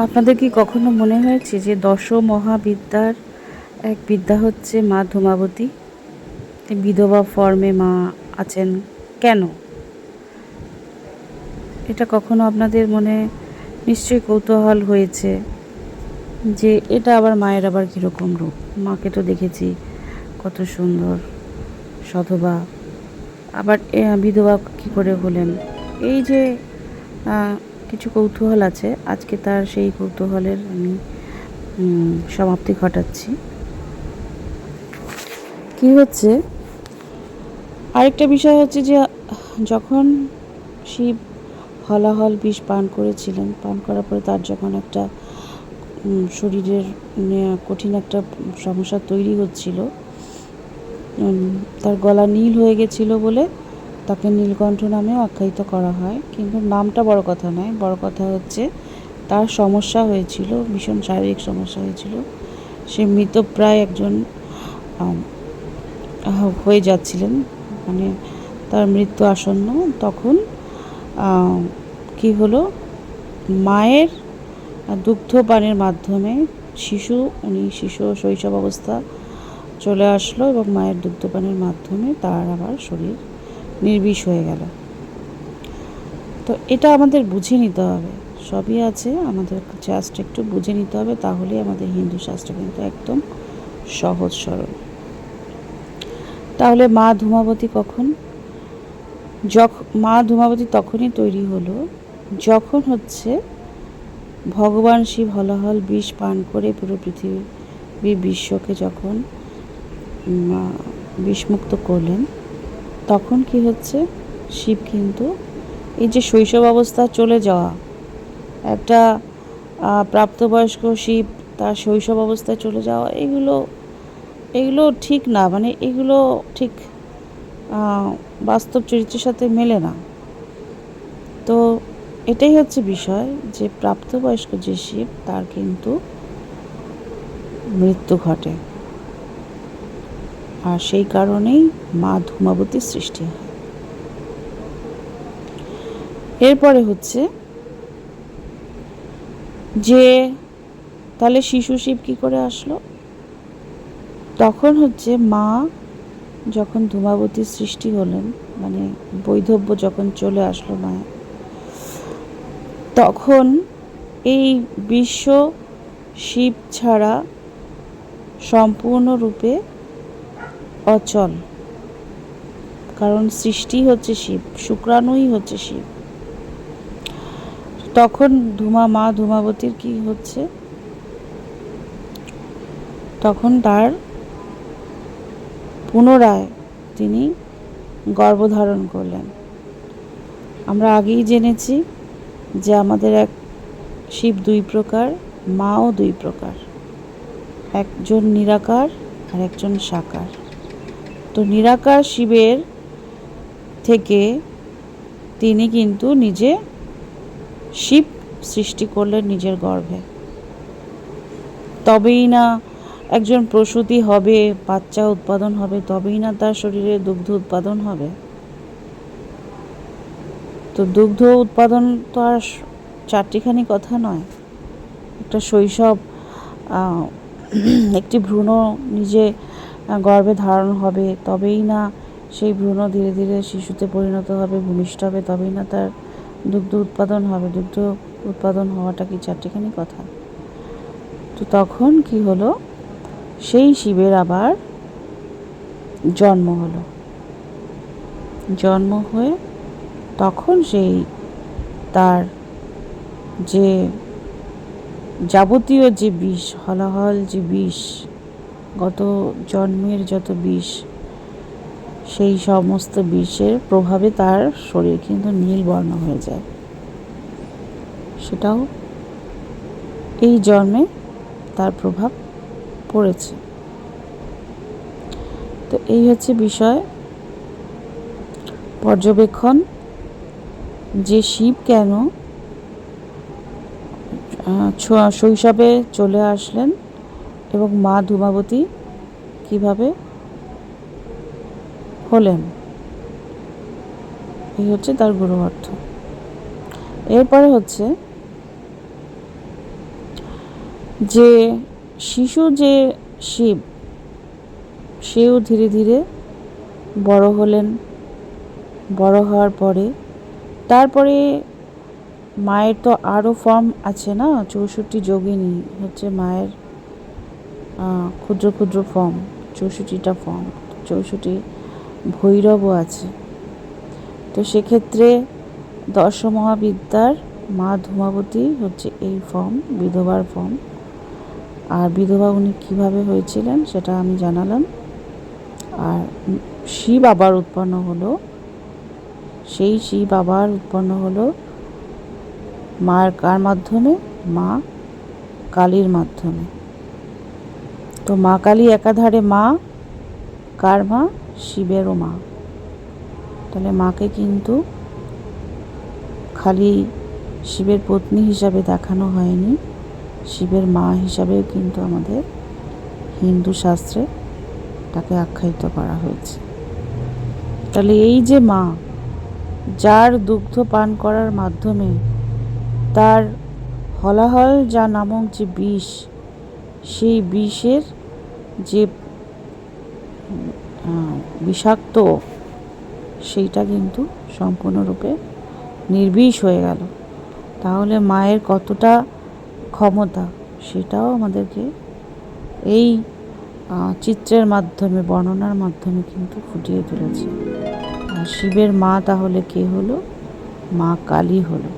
আপনাদের কি কখনো মনে হয়েছে যে দশ মহাবিদ্যার এক বিদ্যা হচ্ছে মা ধূমাবতী? বিধবা ফর্মে মা আছেন কেন? এটা কখনো আপনাদের মনে নিশ্চয়ই কৌতূহল হয়েছে যে এটা আবার মায়ের আবার কীরকম রূপ? মাকে তো দেখেছি কত সুন্দর সধবা, আবার বিধবা কী করে হলেন? এই যে কিছু কৌতূহল আছে, আজকে তার সেই কৌতূহলের আমি সমাপ্তি ঘটাচ্ছি। কি হচ্ছে, আরেকটা বিষয় হচ্ছে যে যখন শিব হলাহল বিষ পান করেছিলেন, পান করার পরে তার যখন একটা শরীরের কঠিন একটা সমস্যা তৈরি হচ্ছিল, তার গলা নীল হয়ে গেছিল বলে তাকে নীলকণ্ঠ নামেও আখ্যায়িত করা হয়। কিন্তু নামটা বড় কথা নয়, বড় কথা হচ্ছে তার সমস্যা হয়েছিল, ভীষণ শারীরিক সমস্যা হয়েছিল। সে মৃতপ্রায় একজন হয়ে যাচ্ছিলেন, মানে তার মৃত্যু আসন্ন। তখন কি হলো, মায়ের দুগ্ধপানের মাধ্যমে উনি শিশু শৈশব অবস্থা চলে আসলো এবং মায়ের দুগ্ধপানের মাধ্যমে তার আবার শরীর নির্বিষ হয়ে গেল। তো এটা আমাদের বুঝে নিতে হবে, সবই আছে, আমাদের জাস্ট একটু বুঝে নিতে হবে, তাহলে আমাদের হিন্দু শাস্ত্র কিন্তু একদম সহজ সরল। তাহলে মা ধূমাবতী কখন? মা ধূমাবতী তখনই তৈরি হলো যখন হচ্ছে ভগবান শিব হলাহল বিষ পান করে পুরো পৃথিবী বিশ্বকে যখন বিষমুক্ত করলেন, তখন কি হচ্ছে, শিব কিন্তু এই যে শৈশব অবস্থা চলে যাওয়া, একটা প্রাপ্তবয়স্ক শিব তার শৈশব অবস্থায় চলে যাওয়া, এগুলো ঠিক না, মানে এগুলো ঠিক বাস্তব চরিত্রের সাথে মেলে না। তো এটাই হচ্ছে বিষয় যে প্রাপ্তবয়স্ক যে শিব তার কিন্তু মৃত্যু ঘটে, আর সেই কারণেই মা ধূমাবতীর সৃষ্টি হয়। এরপরে হচ্ছে যে তাহলে শিশু শিব কী করে আসলো? তখন হচ্ছে মা যখন ধূমাবতীর সৃষ্টি হলেন, মানে বৈধব্য যখন চলে আসলো মায়ের, তখন এই বিশ্ব শিব ছাড়া সম্পূর্ণরূপে অচল, কারণ সৃষ্টি হচ্ছে শিব, শুক্রাণুই হচ্ছে শিব। তখন মা ধূমাবতীর কি হচ্ছে, তখন তার পুনরায় তিনি গর্ভধারণ করলেন। আমরা আগেই জেনেছি যে আমাদের এক শিব দুই প্রকার, মাও দুই প্রকার, একজন নিরাকার আর একজন সাকার। তো নিরাকার শিবের থেকে তিনি কিন্তু নিজে শিব সৃষ্টি করলেন নিজের গর্ভে, তবেই না একজন প্রসূতি হবে, বাচ্চা উৎপাদন হবে, তবেই না তার শরীরে দুগ্ধ উৎপাদন হবে। তো দুগ্ধ উৎপাদন তো আর চারটিখানি কথা নয়, একটা শৈশব, একটি ভ্রূণ নিজে গর্ভে ধারণ হবে, তবেই না সেই ভ্রূণ ধীরে ধীরে শিশুতে পরিণত হবে, ভূমিষ্ঠ হবে, তবেই না তার দুগ্ধ উৎপাদন হবে। দুগ্ধ উৎপাদন হওয়াটা কি চারটিখানি কথা? তো তখন কি হলো, সেই শিবের আবার জন্ম হলো। জন্ম হয়ে তখন সেই তার যে যাবতীয় যে বিষ, হলাহল যে বিষ, গত জন্মের যত বিষ, সেই সমস্ত বিষের প্রভাবে তার শরীর কিন্তু নীল বর্ণ হয়ে যায়। সেটাও এই জন্মে তার প্রভাব পড়েছে। তো এই হচ্ছে বিষয় পর্যবেক্ষণ, যে শিব কেন শৈশবে চলে আসলেন এবং মা ধূমাবতী কিভাবে হলেন, এই হচ্ছে তার গুরু অর্থ। এরপরে হচ্ছে যে শিশু যে শিব, সেও ধীরে ধীরে বড় হলেন। বড় হওয়ার পরে তারপরে মায়ের তো আরও ফর্ম আছে না, 64 যোগিনী হচ্ছে মায়ের ক্ষুদ্র ক্ষুদ্র ফর্ম, 64টা ফর্ম, 64 ভৈরবও আছে। তো সেক্ষেত্রে দশমহাবিদ্যার মা ধূমাবতী হচ্ছে এই ফর্ম, বিধবার ফর্ম। আর বিধবা উনি কীভাবে হয়েছিলেন সেটা আমি জানালাম। আর শিব আবার উৎপন্ন হলো, সেই শিব আবার উৎপন্ন হলো মায়ের কার মাধ্যমে? মা কালীর মাধ্যমে। তো মা কালী একাধারে মা, কার মা? শিবেরও মা। তাহলে মাকে কিন্তু খালি শিবের পত্নী হিসাবে দেখানো হয়নি, শিবের মা হিসাবেও কিন্তু আমাদের হিন্দু শাস্ত্রে তাকে আখ্যায়িত করা হয়েছে। তাহলে এই যে মা, যার দুগ্ধ পান করার মাধ্যমে তার হলাহল যা নামক যে বিষ, সেই বিষের যে বিষাক্ত, সেইটা কিন্তু সম্পূর্ণরূপে নির্বিষ হয়ে গেল। তাহলে মায়ের কতটা ক্ষমতা সেটাও আমাদেরকে এই চিত্রের মাধ্যমে, বর্ণনার মাধ্যমে কিন্তু ফুটিয়ে তুলেছে। আর শিবের মা তাহলে কে হলো? মা কালী হলো।